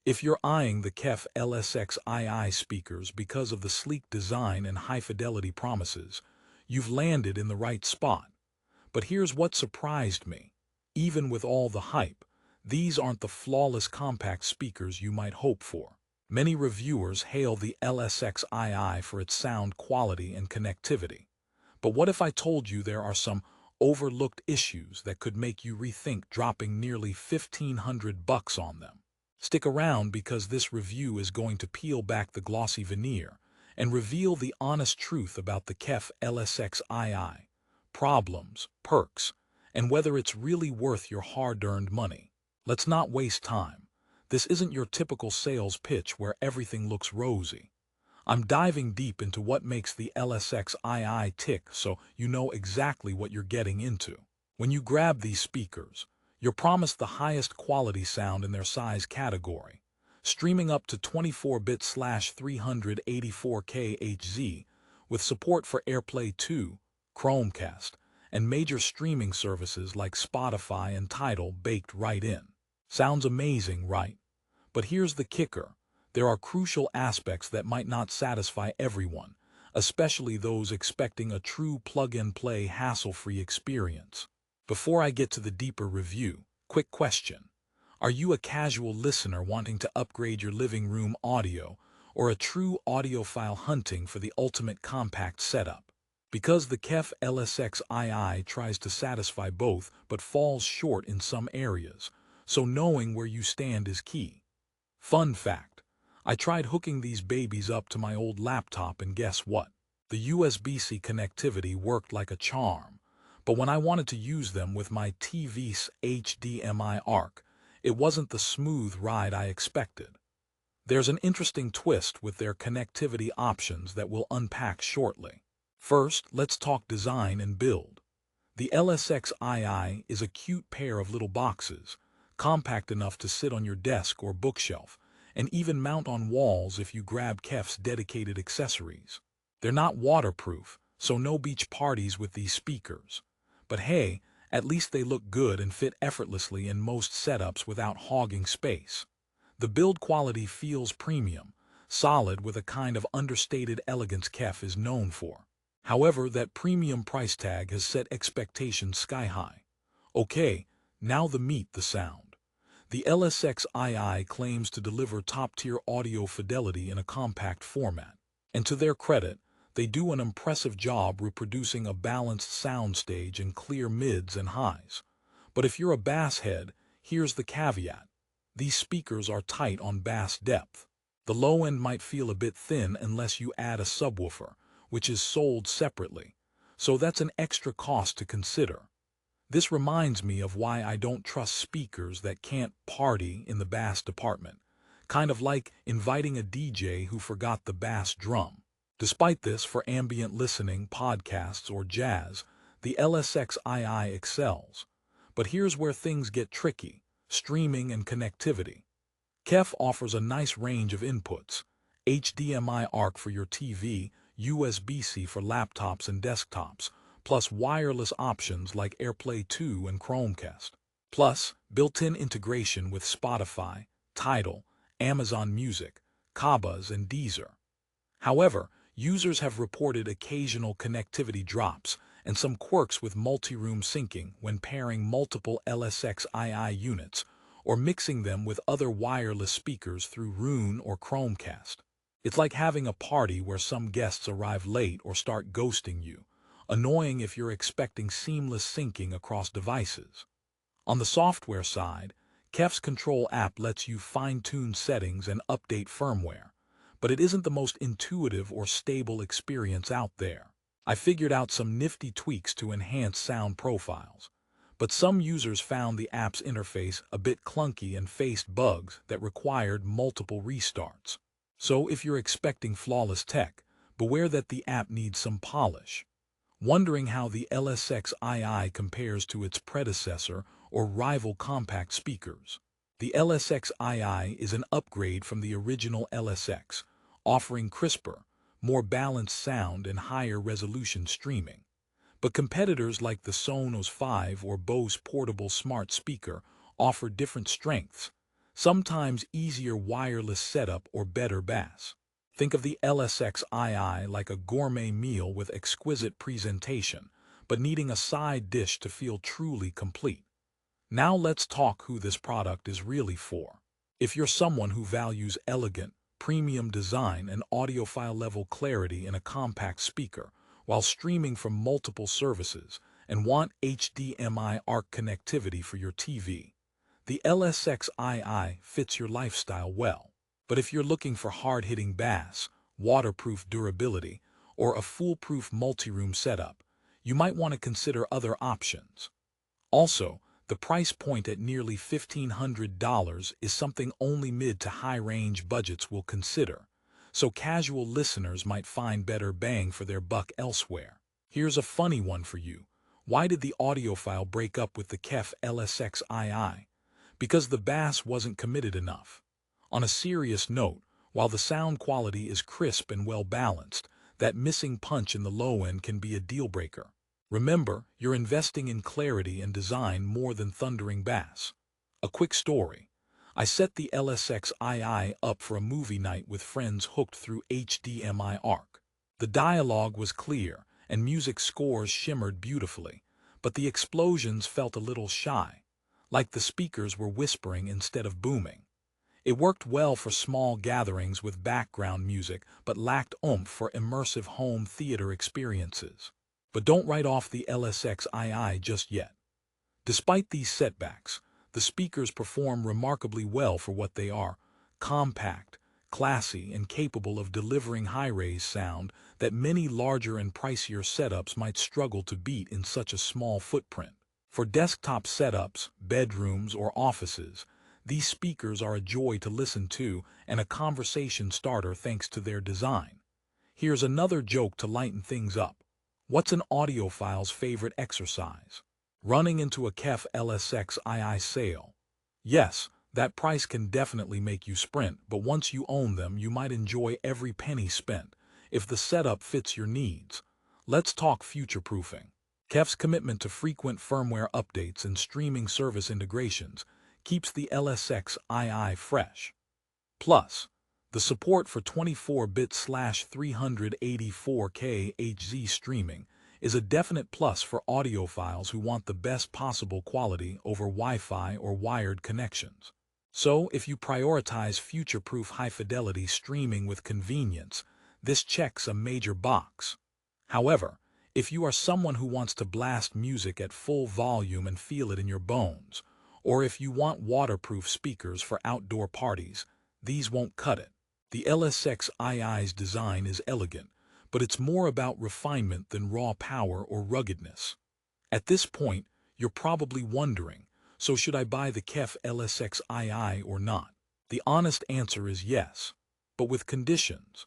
If you're eyeing the KEF LSX II speakers because of the sleek design and high-fidelity promises, you've landed in the right spot. But here's what surprised me. Even with all the hype, these aren't the flawless compact speakers you might hope for. Many reviewers hail the LSX II for its sound quality and connectivity. But what if I told you there are some overlooked issues that could make you rethink dropping nearly $1,500 on them? Stick around because this review is going to peel back the glossy veneer and reveal the honest truth about the KEF LSX II, problems, perks, and whether it's really worth your hard-earned money. Let's not waste time. This isn't your typical sales pitch where everything looks rosy. I'm diving deep into what makes the LSX II tick so you know exactly what you're getting into. When you grab these speakers, you're promised the highest quality sound in their size category, streaming up to 24-bit/384K Hz, with support for AirPlay 2, Chromecast, and major streaming services like Spotify and Tidal baked right in. Sounds amazing, right? But here's the kicker. There are crucial aspects that might not satisfy everyone, especially those expecting a true plug-and-play hassle-free experience. Before I get to the deeper review, quick question. Are you a casual listener wanting to upgrade your living room audio, or a true audiophile hunting for the ultimate compact setup? Because the KEF LSX II tries to satisfy both but falls short in some areas, so knowing where you stand is key. Fun fact. I tried hooking these babies up to my old laptop and guess what? The USB-C connectivity worked like a charm. But when I wanted to use them with my TV's HDMI ARC, it wasn't the smooth ride I expected. There's an interesting twist with their connectivity options that we'll unpack shortly. First, let's talk design and build. The LSX II is a cute pair of little boxes, compact enough to sit on your desk or bookshelf, and even mount on walls if you grab KEF's dedicated accessories. They're not waterproof, so no beach parties with these speakers. But hey, at least they look good and fit effortlessly in most setups without hogging space. The build quality feels premium, solid with a kind of understated elegance KEF is known for. However, that premium price tag has set expectations sky high. Okay, now the sound. The LSX II claims to deliver top-tier audio fidelity in a compact format. And to their credit, they do an impressive job reproducing a balanced soundstage and clear mids and highs. But if you're a bass head, here's the caveat. These speakers are tight on bass depth. The low end might feel a bit thin unless you add a subwoofer, which is sold separately. So that's an extra cost to consider. This reminds me of why I don't trust speakers that can't party in the bass department. Kind of like inviting a DJ who forgot the bass drum. Despite this, for ambient listening, podcasts, or jazz, the LSX II excels. But here's where things get tricky: streaming and connectivity. KEF offers a nice range of inputs: HDMI ARC for your TV, USB-C for laptops and desktops, plus wireless options like AirPlay 2 and Chromecast. Plus, built-in integration with Spotify, Tidal, Amazon Music, Qobuz, and Deezer. However, users have reported occasional connectivity drops and some quirks with multi-room syncing when pairing multiple LSX II units or mixing them with other wireless speakers through Roon or Chromecast. It's like having a party where some guests arrive late or start ghosting you, annoying if you're expecting seamless syncing across devices. On the software side, KEF's Control app lets you fine-tune settings and update firmware, but it isn't the most intuitive or stable experience out there. I figured out some nifty tweaks to enhance sound profiles, but some users found the app's interface a bit clunky and faced bugs that required multiple restarts. So if you're expecting flawless tech, beware that the app needs some polish. Wondering how the LSX II compares to its predecessor or rival compact speakers? The LSX II is an upgrade from the original LSX, offering crisper, more balanced sound and higher resolution streaming. But competitors like the Sonos 5 or Bose Portable Smart Speaker offer different strengths: sometimes easier wireless setup or better bass. Think of the LSX II like a gourmet meal with exquisite presentation, but needing a side dish to feel truly complete. Now let's talk who this product is really for. If you're someone who values elegant, premium design and audiophile-level clarity in a compact speaker, while streaming from multiple services, and want HDMI ARC connectivity for your TV, the LSX II fits your lifestyle well. But if you're looking for hard-hitting bass, waterproof durability, or a foolproof multi-room setup, you might want to consider other options. Also, the price point at nearly $1,500 is something only mid to high-range budgets will consider, so casual listeners might find better bang for their buck elsewhere. Here's a funny one for you. Why did the audiophile break up with the KEF LSX II? Because the bass wasn't committed enough. On a serious note, while the sound quality is crisp and well-balanced, that missing punch in the low end can be a deal-breaker. Remember, you're investing in clarity and design more than thundering bass. A quick story. I set the LSX II up for a movie night with friends hooked through HDMI ARC. The dialogue was clear, and music scores shimmered beautifully, but the explosions felt a little shy, like the speakers were whispering instead of booming. It worked well for small gatherings with background music, but lacked oomph for immersive home theater experiences. But don't write off the LSX II just yet. Despite these setbacks, the speakers perform remarkably well for what they are: compact, classy, and capable of delivering high-res sound that many larger and pricier setups might struggle to beat in such a small footprint. For desktop setups, bedrooms, or offices, these speakers are a joy to listen to and a conversation starter thanks to their design. Here's another joke to lighten things up. What's an audiophile's favorite exercise? Running into a KEF LSX II sale. Yes, that price can definitely make you sprint, but once you own them, you might enjoy every penny spent, if the setup fits your needs. Let's talk future-proofing. KEF's commitment to frequent firmware updates and streaming service integrations keeps the LSX II fresh. Plus, the support for 24-bit/384K HZ streaming is a definite plus for audiophiles who want the best possible quality over Wi-Fi or wired connections. So, if you prioritize future-proof high-fidelity streaming with convenience, this checks a major box. However, if you are someone who wants to blast music at full volume and feel it in your bones, or if you want waterproof speakers for outdoor parties, these won't cut it. The LSX II's design is elegant, but it's more about refinement than raw power or ruggedness. At this point, you're probably wondering, so should I buy the KEF LSX II or not? The honest answer is yes, but with conditions.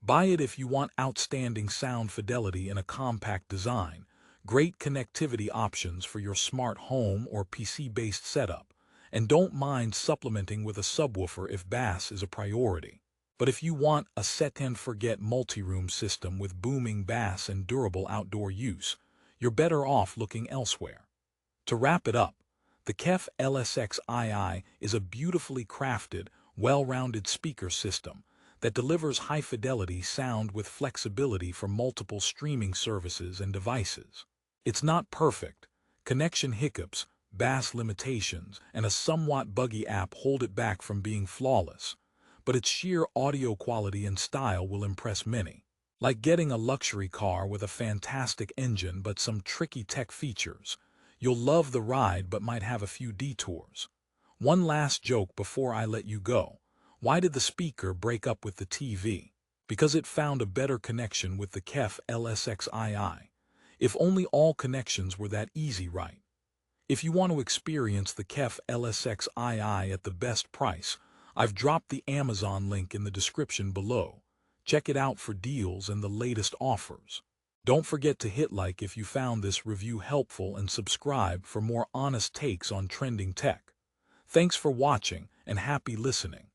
Buy it if you want outstanding sound fidelity in a compact design, great connectivity options for your smart home or PC-based setup, and don't mind supplementing with a subwoofer if bass is a priority. But if you want a set-and-forget multi-room system with booming bass and durable outdoor use, you're better off looking elsewhere. To wrap it up, the KEF LSX II is a beautifully crafted, well-rounded speaker system that delivers high-fidelity sound with flexibility for multiple streaming services and devices. It's not perfect. Connection hiccups, bass limitations, and a somewhat buggy app hold it back from being flawless, but its sheer audio quality and style will impress many. Like getting a luxury car with a fantastic engine but some tricky tech features, you'll love the ride but might have a few detours. One last joke before I let you go. Why did the speaker break up with the TV? Because it found a better connection with the KEF LSX II. If only all connections were that easy, right? If you want to experience the KEF LSX II at the best price, I've dropped the Amazon link in the description below. Check it out for deals and the latest offers. Don't forget to hit like if you found this review helpful and subscribe for more honest takes on trending tech. Thanks for watching and happy listening.